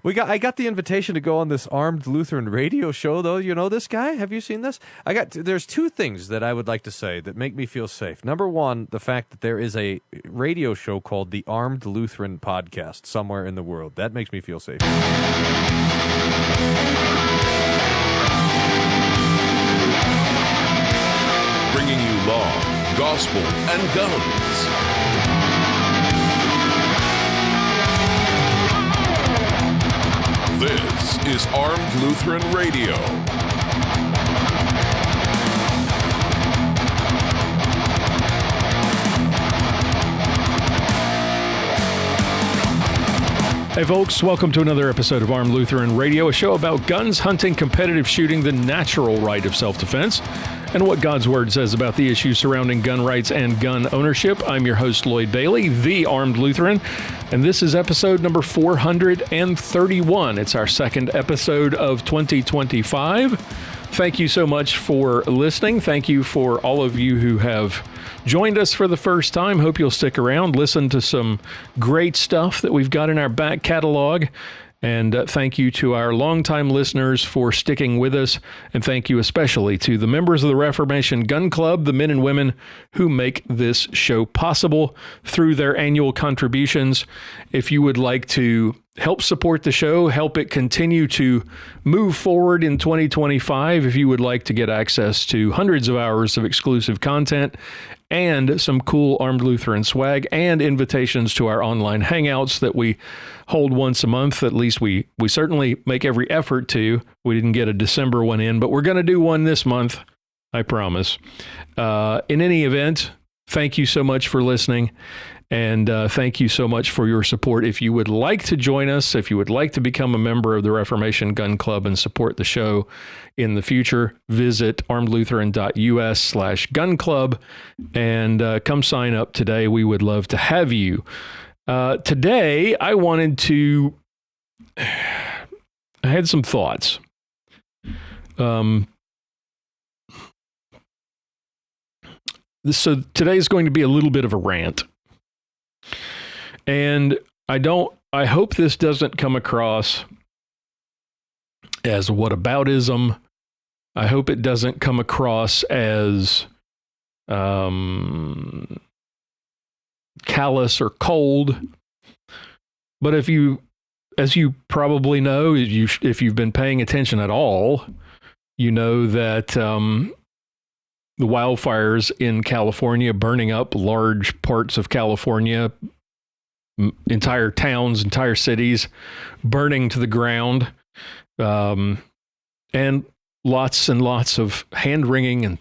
I got the invitation to go on this Armed Lutheran radio show, though. You know this guy? Have you seen this? There's two things that I would like to say that make me feel safe. Number one, the fact that there is a radio show called the Armed Lutheran Podcast somewhere in the world. That makes me feel safe. Bringing you law, gospel, and guns. This is Armed Lutheran Radio. Hey folks, welcome to another episode of Armed Lutheran Radio, a show about guns, hunting, competitive shooting, the natural right of self-defense, and what God's Word says about the issues surrounding gun rights and gun ownership. I'm your host, Lloyd Bailey, the Armed Lutheran, and this is episode number 431. It's our second episode of 2025. Thank you so much for listening. Thank you for all of you who have joined us for the first time. Hope you'll stick around, listen to some great stuff that we've got in our back catalog. And thank you to our longtime listeners for sticking with us. And thank you especially to the members of the Reformation Gun Club, the men and women who make this show possible through their annual contributions. If you would like to help support the show, help it continue to move forward in 2025, if you would like to get access to hundreds of hours of exclusive content and some cool Armed Lutheran swag and invitations to our online hangouts that we hold once a month. At least we certainly make every effort to. We didn't get a December one in, but we're going to do one this month, I promise. In any event, thank you so much for listening. And thank you so much for your support. If you would like to join us, if you would like to become a member of the Reformation Gun Club and support the show in the future, visit armedlutheran.us/gun club and come sign up today. We would love to have you. Today, I had some thoughts. So today is going to be a little bit of a rant. And I hope this doesn't come across as whataboutism. I hope it doesn't come across as callous or cold. But as you probably know, if you've been paying attention at all, you know that the wildfires in California, burning up large parts of California, entire towns, entire cities burning to the ground, and lots of hand-wringing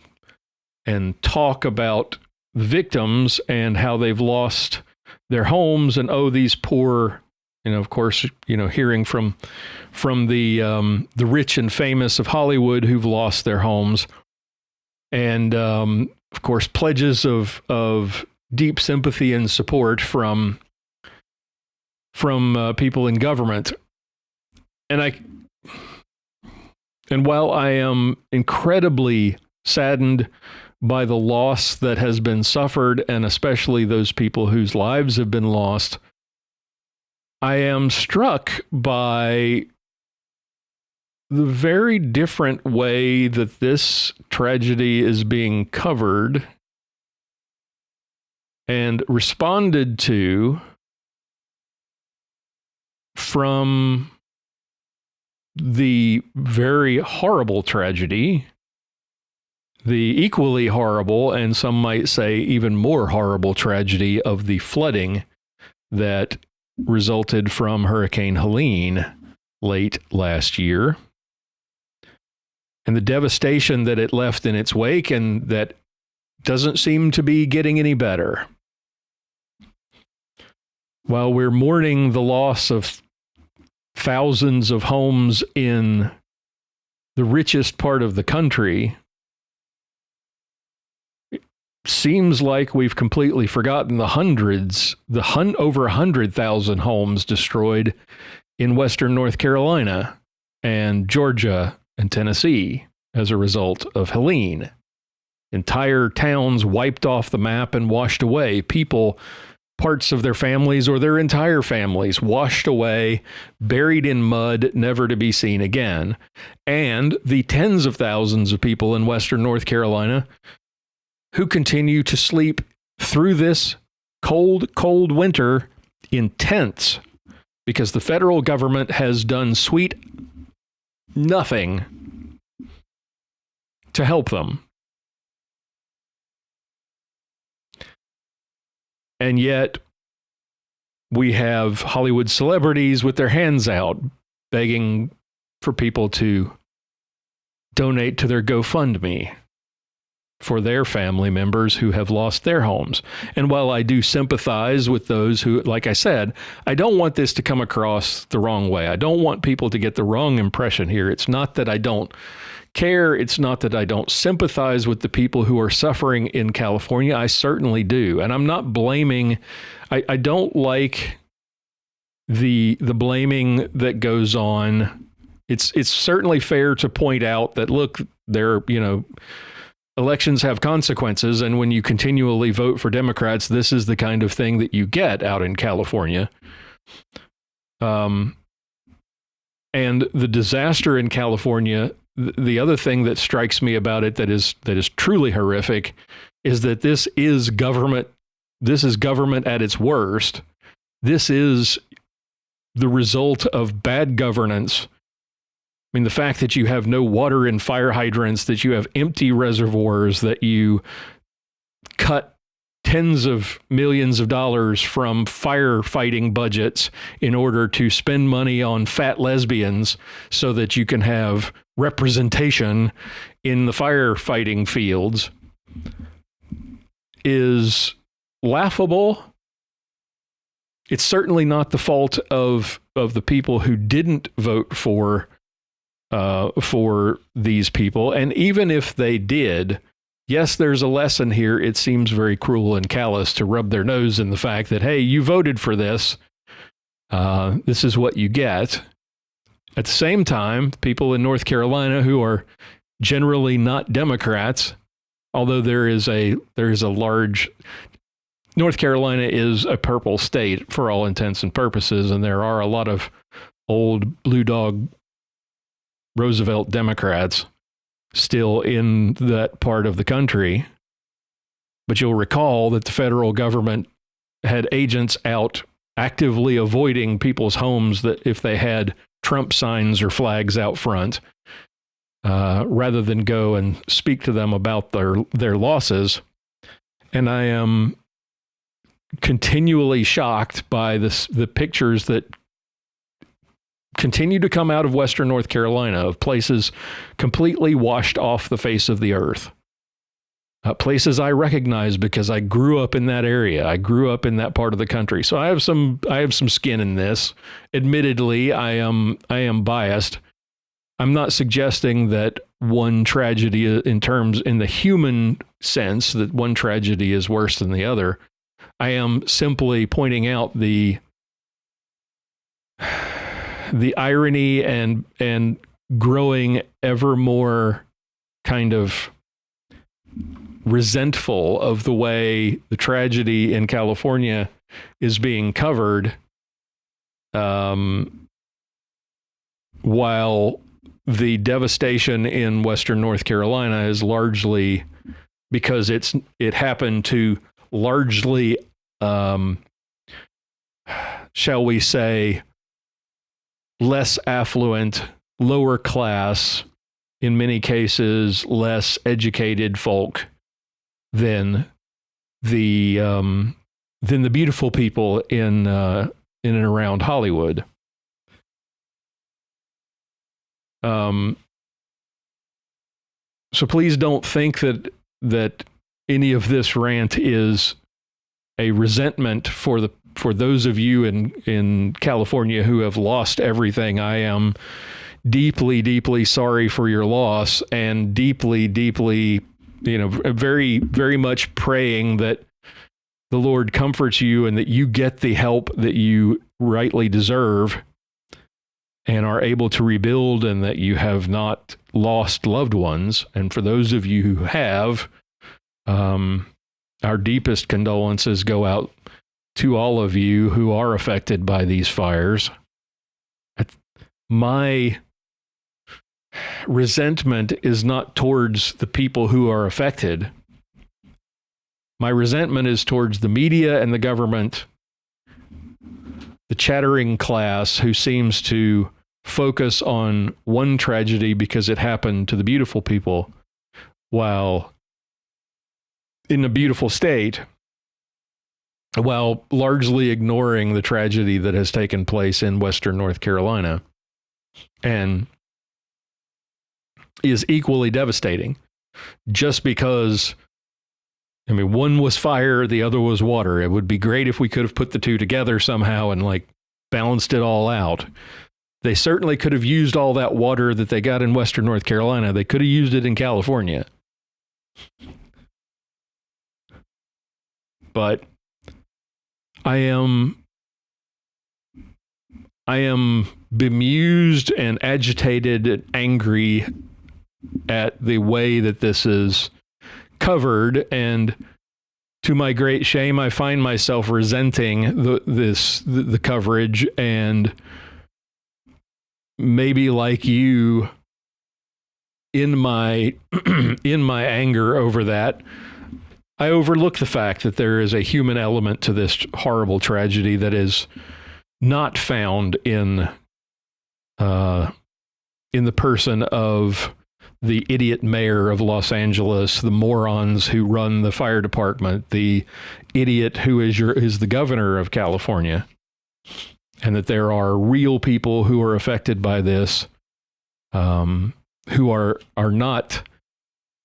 and talk about victims and how they've lost their homes, and these poor, of course, hearing from the rich and famous of Hollywood who've lost their homes, and of course pledges of deep sympathy and support from people in government. And while I am incredibly saddened by the loss that has been suffered, and especially those people whose lives have been lost, I am struck by the very different way that this tragedy is being covered and responded to from the very horrible tragedy, the equally horrible, and some might say even more horrible tragedy of the flooding that resulted from Hurricane Helene late last year, and the devastation that it left in its wake, and that doesn't seem to be getting any better. While we're mourning the loss of thousands of homes in the richest part of the country, it seems like we've completely forgotten the hundreds, over 100,000 homes destroyed in western North Carolina and Georgia and Tennessee as a result of Helene. Entire towns wiped off the map and washed away. People parts of their families or their entire families washed away, buried in mud, never to be seen again. And the tens of thousands of people in Western North Carolina who continue to sleep through this cold, cold winter in tents because the federal government has done sweet nothing to help them. And yet we have Hollywood celebrities with their hands out begging for people to donate to their GoFundMe for their family members who have lost their homes. And while I do sympathize with those who, like I said, I don't want this to come across the wrong way. I don't want people to get the wrong impression here. It's not that I don't care. It's not that I don't sympathize with the people who are suffering in California. I certainly do. And I'm not blaming, I don't like the blaming that goes on. It's certainly fair to point out that, look, elections have consequences, and when you continually vote for Democrats, this is the kind of thing that you get out in California. And the disaster in California, the other thing that strikes me about it that is truly horrific is that this is government. This is government at its worst. This is the result of bad governance. I mean, the fact that you have no water in fire hydrants, that you have empty reservoirs, that you cut tens of millions of dollars from firefighting budgets in order to spend money on fat lesbians so that you can have representation in the firefighting fields is laughable. It's certainly not the fault of the people who didn't vote for these people. And even if they did, yes, there's a lesson here. It seems very cruel and callous to rub their nose in the fact that, hey, you voted for this. This is what you get. At the same time, people in North Carolina who are generally not Democrats, although there is a large, North Carolina is a purple state for all intents and purposes, and there are a lot of old blue dog Roosevelt Democrats still in that part of the country. But you'll recall that the federal government had agents out actively avoiding people's homes that if they had Trump signs or flags out front, rather than go and speak to them about their losses. And I am continually shocked by the pictures that continue to come out of Western North Carolina of places completely washed off the face of the earth. Places I recognize because I grew up in that area. I grew up in that part of the country. So I have some skin in this. Admittedly, I am biased. I'm not suggesting that one tragedy in the human sense, that one tragedy is worse than the other. I am simply pointing out the irony and growing ever more kind of resentful of the way the tragedy in California is being covered, while the devastation in Western North Carolina is largely because it happened to largely, shall we say, less affluent, lower class, in many cases, less educated folk than the beautiful people in and around Hollywood. So please don't think that any of this rant is a resentment for those of you in California who have lost everything. I am deeply, deeply sorry for your loss, and deeply, deeply, very, very much praying that the Lord comforts you and that you get the help that you rightly deserve and are able to rebuild, and that you have not lost loved ones. And for those of you who have, our deepest condolences go out to all of you who are affected by these fires. My resentment is not towards the people who are affected. My resentment is towards the media and the government, the chattering class who seems to focus on one tragedy because it happened to the beautiful people, while in a beautiful state, while largely ignoring the tragedy that has taken place in Western North Carolina and is equally devastating. Just because, I mean, one was fire, the other was water. It would be great if we could have put the two together somehow and like balanced it all out. They certainly could have used all that water that they got in Western North Carolina. They could have used it in California. But I am bemused and agitated and angry at the way that this is covered, and to my great shame, I find myself resenting the coverage, and maybe like you, in my in my anger over that, I overlook the fact that there is a human element to this horrible tragedy that is not found in the person of the idiot mayor of Los Angeles, the morons who run the fire department, the idiot who is the governor of California, and that there are real people who are affected by this, who are not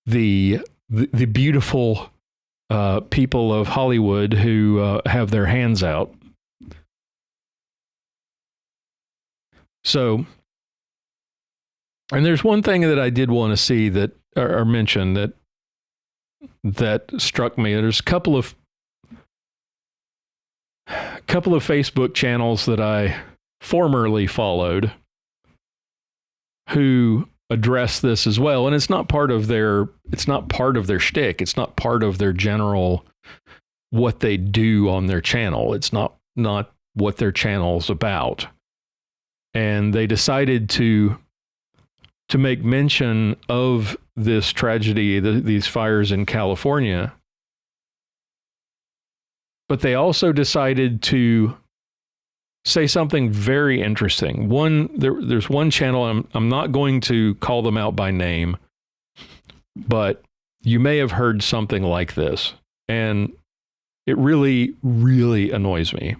the beautiful people of Hollywood who have their hands out. So, and there's one thing that I did want to see that, or mention that struck me. There's a couple of Facebook channels that I formerly followed who address this as well, and it's not part of their shtick. It's not part of their general what they do on their channel. It's not what their channel's about. And they decided to make mention of this tragedy, these fires in California. But they also decided to say something very interesting. There's one channel, I'm not going to call them out by name, but you may have heard something like this, and it really, really annoys me.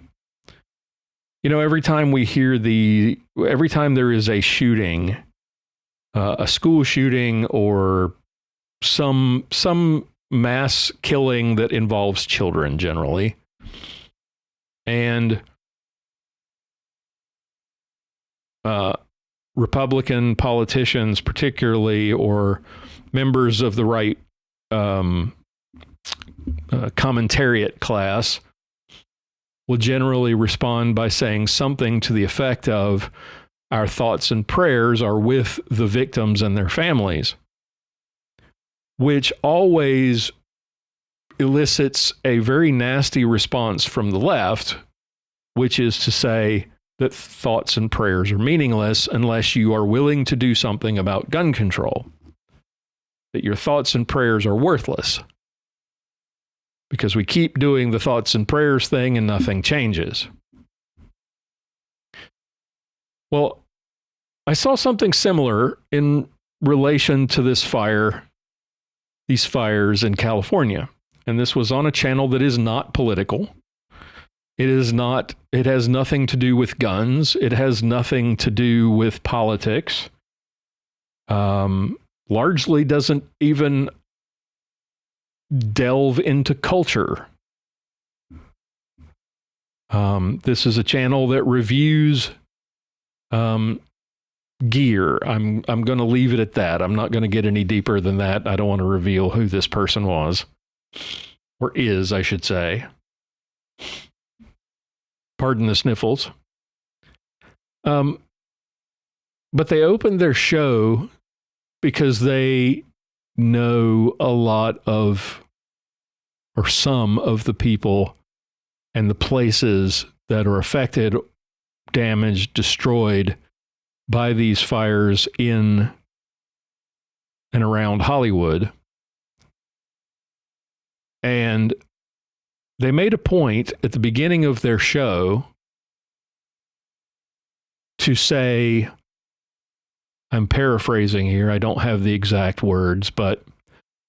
You know, every time there is a shooting, a school shooting or some mass killing that involves children generally, and Republican politicians particularly, or members of the right commentariat class, will generally respond by saying something to the effect of, our thoughts and prayers are with the victims and their families, which always elicits a very nasty response from the left, which is to say that thoughts and prayers are meaningless unless you are willing to do something about gun control, that your thoughts and prayers are worthless because we keep doing the thoughts and prayers thing and nothing changes. Well, I saw something similar in relation to these fires in California. And this was on a channel that is not political. It has nothing to do with guns. It has nothing to do with politics. Largely doesn't even delve into culture. This is a channel that reviews gear. I'm going to leave it at that. I'm not going to get any deeper than that. I don't want to reveal who this person was, or is, I should say. Pardon the sniffles. But they opened their show because they know a lot of, or some of the people and the places that are affected, damaged, destroyed by these fires in and around Hollywood. And they made a point at the beginning of their show to say, I'm paraphrasing here, I don't have the exact words, but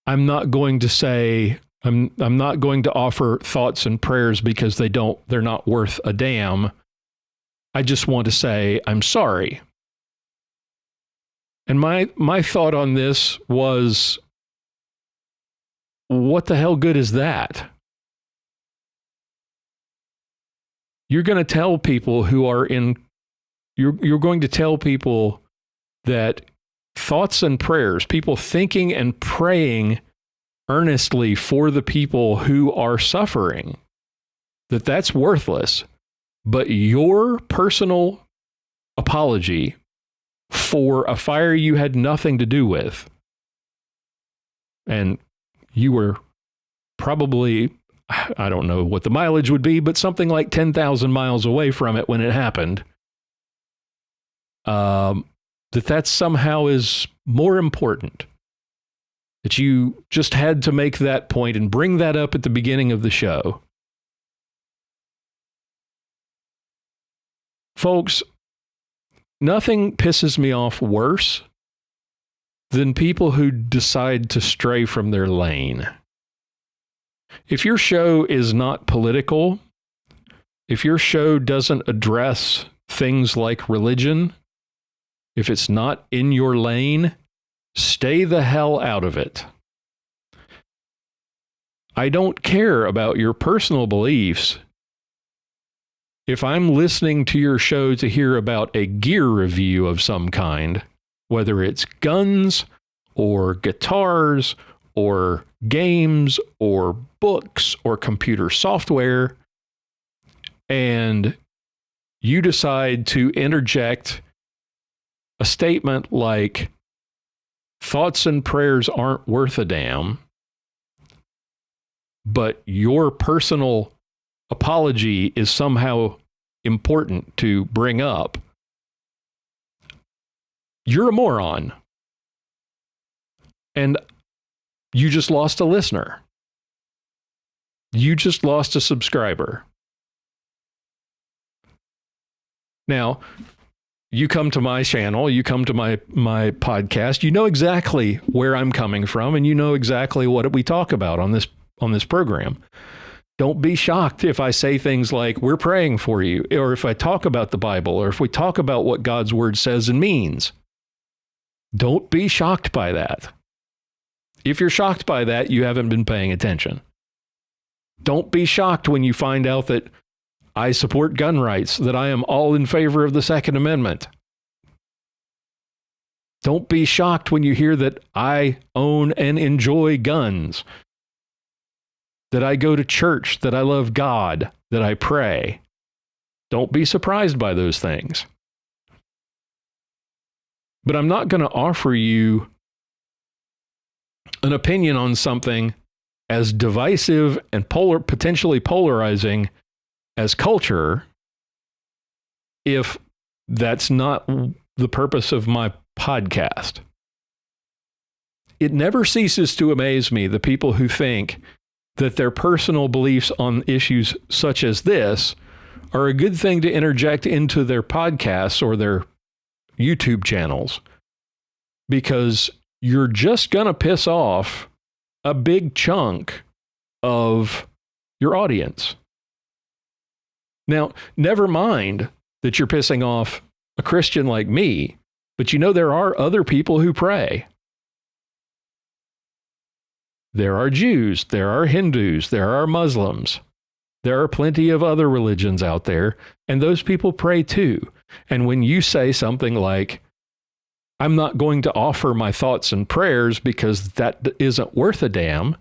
I'm not going to say, I'm not going to offer thoughts and prayers because they're not worth a damn. I just want to say I'm sorry. And my thought on this was, what the hell good is that? You're going to tell people you're going to tell people that thoughts and prayers, people thinking and praying earnestly for the people who are suffering, that's worthless. But your personal apology for a fire you had nothing to do with, and you were probably, I don't know what the mileage would be, but something like 10,000 miles away from it when it happened, that somehow is more important. That you just had to make that point and bring that up at the beginning of the show. Folks, nothing pisses me off worse than people who decide to stray from their lane. If your show is not political, if your show doesn't address things like religion, if it's not in your lane, stay the hell out of it. I don't care about your personal beliefs. If I'm listening to your show to hear about a gear review of some kind, whether it's guns or guitars or games or books or computer software, and you decide to interject a statement like, thoughts and prayers aren't worth a damn, but your personal apology is somehow important to bring up, you're a moron. And you just lost a listener. You just lost a subscriber. Now, you come to my channel, you come to my podcast, you know exactly where I'm coming from, and you know exactly what we talk about on this program. Don't be shocked if I say things like, we're praying for you, or if I talk about the Bible, or if we talk about what God's word says and means. Don't be shocked by that. If you're shocked by that, you haven't been paying attention. Don't be shocked when you find out that I support gun rights, that I am all in favor of the Second Amendment. Don't be shocked when you hear that I own and enjoy guns, that I go to church, that I love God, that I pray. Don't be surprised by those things. But I'm not going to offer you an opinion on something as divisive and potentially polarizing as culture if that's not the purpose of my podcast. It never ceases to amaze me, the people who think that their personal beliefs on issues such as this are a good thing to interject into their podcasts or their YouTube channels, because you're just going to piss off a big chunk of your audience. Now, never mind that you're pissing off a Christian like me, but you know there are other people who pray. There are Jews, there are Hindus, there are Muslims. There are plenty of other religions out there, and those people pray too. And when you say something like, I'm not going to offer my thoughts and prayers because that isn't worth a damn,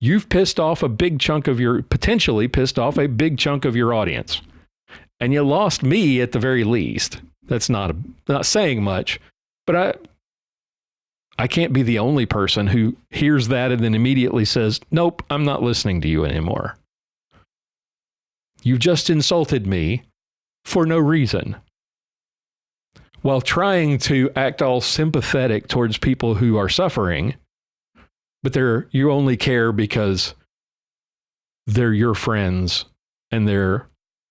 you've potentially pissed off a big chunk of your audience. And you lost me at the very least. That's not saying much, but I can't be the only person who hears that and then immediately says, nope, I'm not listening to you anymore. You've just insulted me for no reason, while trying to act all sympathetic towards people who are suffering, but you only care because they're your friends and they're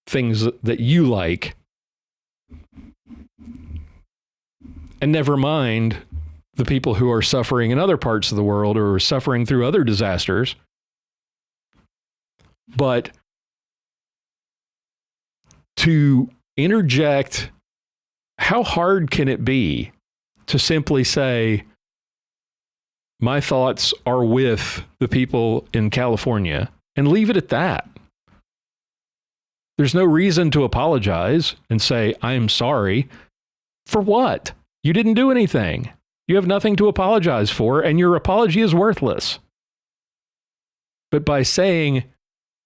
things that you like. And never mind the people who are suffering in other parts of the world or are suffering through other disasters. But to interject, how hard can it be to simply say, my thoughts are with the people in California, and leave it at that? There's no reason to apologize and say, I am sorry. For what? You didn't do anything. You have nothing to apologize for, and your apology is worthless. But by saying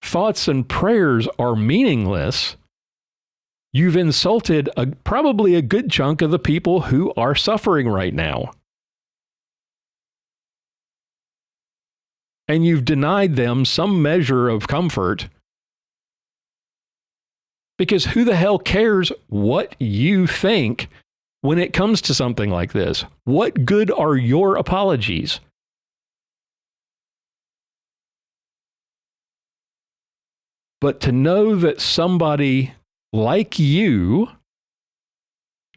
thoughts and prayers are meaningless, you've insulted probably a good chunk of the people who are suffering right now. And you've denied them some measure of comfort, because who the hell cares what you think when it comes to something like this? What good are your apologies? But to know that somebody like you,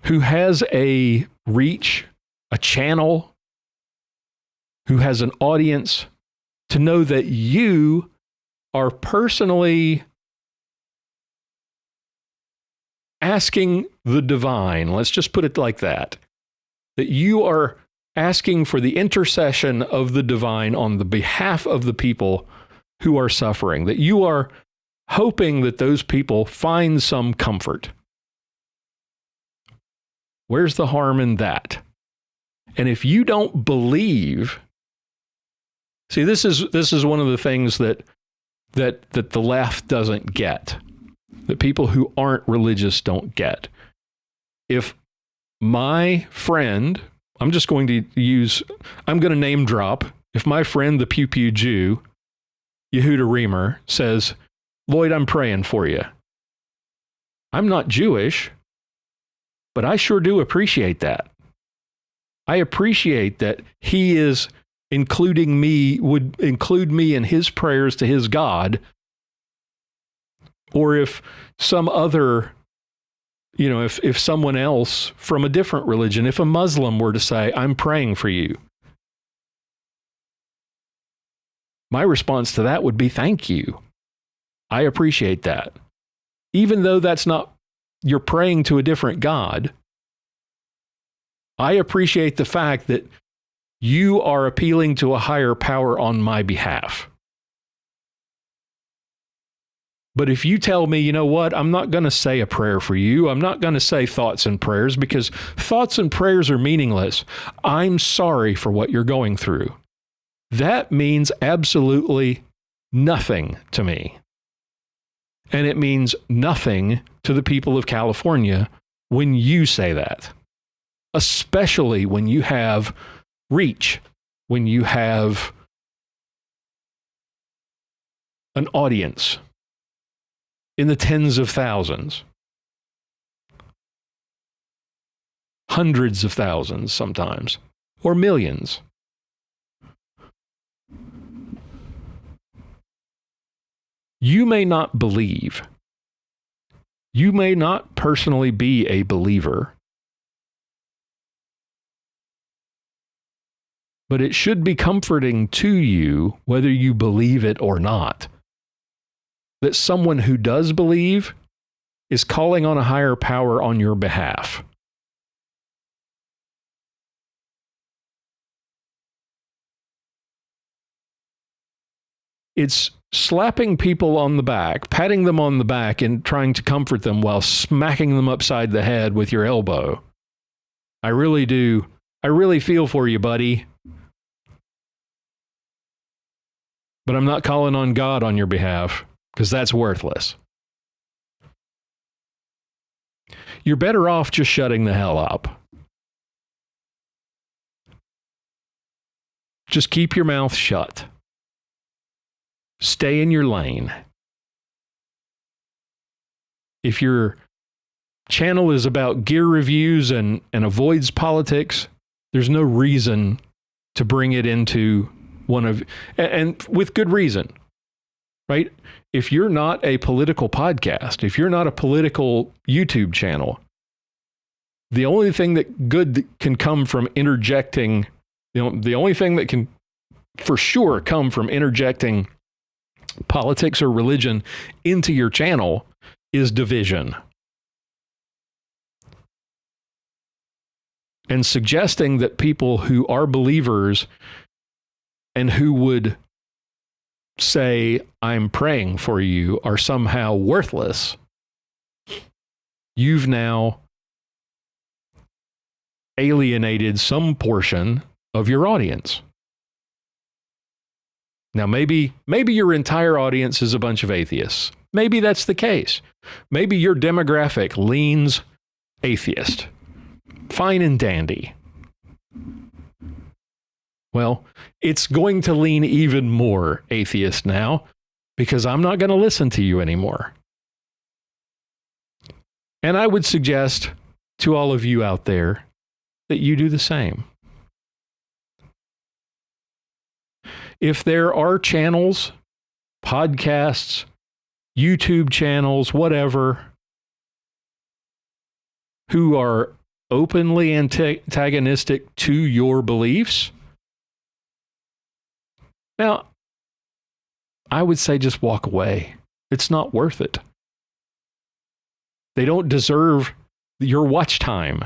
who has a reach, a channel, who has an audience, to know that you are personally asking the divine, let's just put it like that you are asking for the intercession of the divine on the behalf of the people who are suffering, that you are hoping that those people find some comfort. Where's the harm in that? And if you don't believe, see, this is one of the things that the left doesn't get, that people who aren't religious don't get. If my friend, I'm going to name drop, if my friend, the Pew Pew Jew, Yehuda Reamer, says, Lloyd, I'm praying for you. I'm not Jewish, but I sure do appreciate that. I appreciate that he is would include me in his prayers to his God. Or if some other, if someone else from a different religion, if a Muslim were to say, I'm praying for you, my response to that would be, thank you. I appreciate that. Even though you're praying to a different God, I appreciate the fact that you are appealing to a higher power on my behalf. But if you tell me, you know what, I'm not going to say a prayer for you, I'm not going to say thoughts and prayers because thoughts and prayers are meaningless. I'm sorry for what you're going through. That means absolutely nothing to me. And it means nothing to the people of California when you say that, especially when you have reach, when you have an audience in the tens of thousands, hundreds of thousands sometimes, or millions. You may not believe. You may not personally be a believer. But it should be comforting to you, whether you believe it or not, that someone who does believe is calling on a higher power on your behalf. It's slapping people on the back, patting them on the back, and trying to comfort them while smacking them upside the head with your elbow. I really do. I really feel for you, buddy. But I'm not calling on God on your behalf, because that's worthless. You're better off just shutting the hell up. Just keep your mouth shut. Stay in your lane. if your channel is about gear reviews and avoids politics, there's no reason to bring it into and with good reason, right? If you're not a political podcast, if you're not a political YouTube channel, the only thing that good can come from interjecting, the only thing that can for sure come from interjecting politics or religion into your channel is division. And suggesting that people who are believers and who would say, I'm praying for you, are somehow worthless, you've now alienated some portion of your audience. Now, maybe your entire audience is a bunch of atheists. Maybe that's the case. Maybe your demographic leans atheist. Fine and dandy. Well, it's going to lean even more atheist now because I'm not going to listen to you anymore. And I would suggest to all of you out there that you do the same. If there are channels, podcasts, YouTube channels, whatever, who are openly antagonistic to your beliefs, now, I would say just walk away. It's not worth it. They don't deserve your watch time.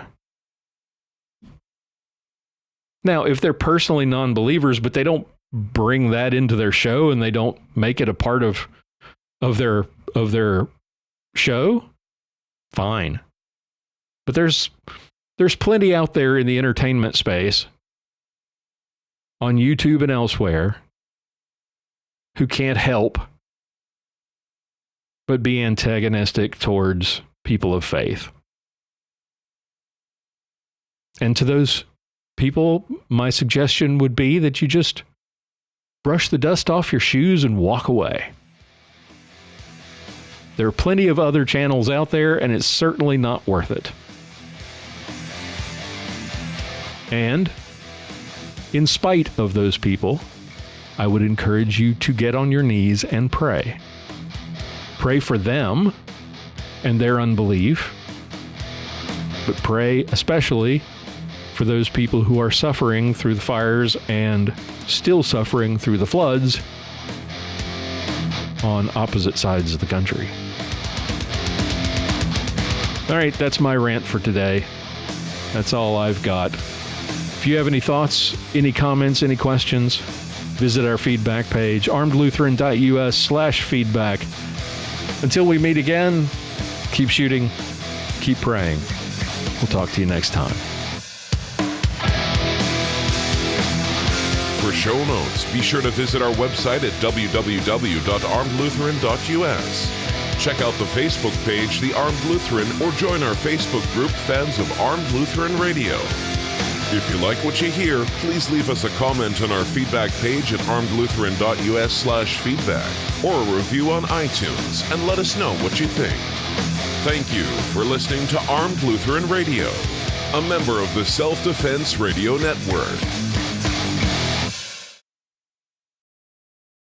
Now, if they're personally non-believers, but they don't bring that into their show and they don't make it a part of their show, fine. But there's plenty out there in the entertainment space on YouTube and elsewhere who can't help but be antagonistic towards people of faith. And to those people, my suggestion would be that you just brush the dust off your shoes and walk away. There are plenty of other channels out there, and it's certainly not worth it. And in spite of those people, I would encourage you to get on your knees and pray. Pray for them and their unbelief, but pray especially for those people who are suffering through the fires and still suffering through the floods on opposite sides of the country. All right, that's my rant for today. That's all I've got. If you have any thoughts, any comments, any questions, visit our feedback page, armedlutheran.us/feedback. Until we meet again, keep shooting, keep praying. We'll talk to you next time. For show notes, be sure to visit our website at www.armedlutheran.us. Check out the Facebook page, The Armed Lutheran, or join our Facebook group, Fans of Armed Lutheran Radio. If you like what you hear, please leave us a comment on our feedback page at armedlutheran.us/feedback or a review on iTunes and let us know what you think. Thank you for listening to Armed Lutheran Radio, a member of the Self-Defense Radio Network.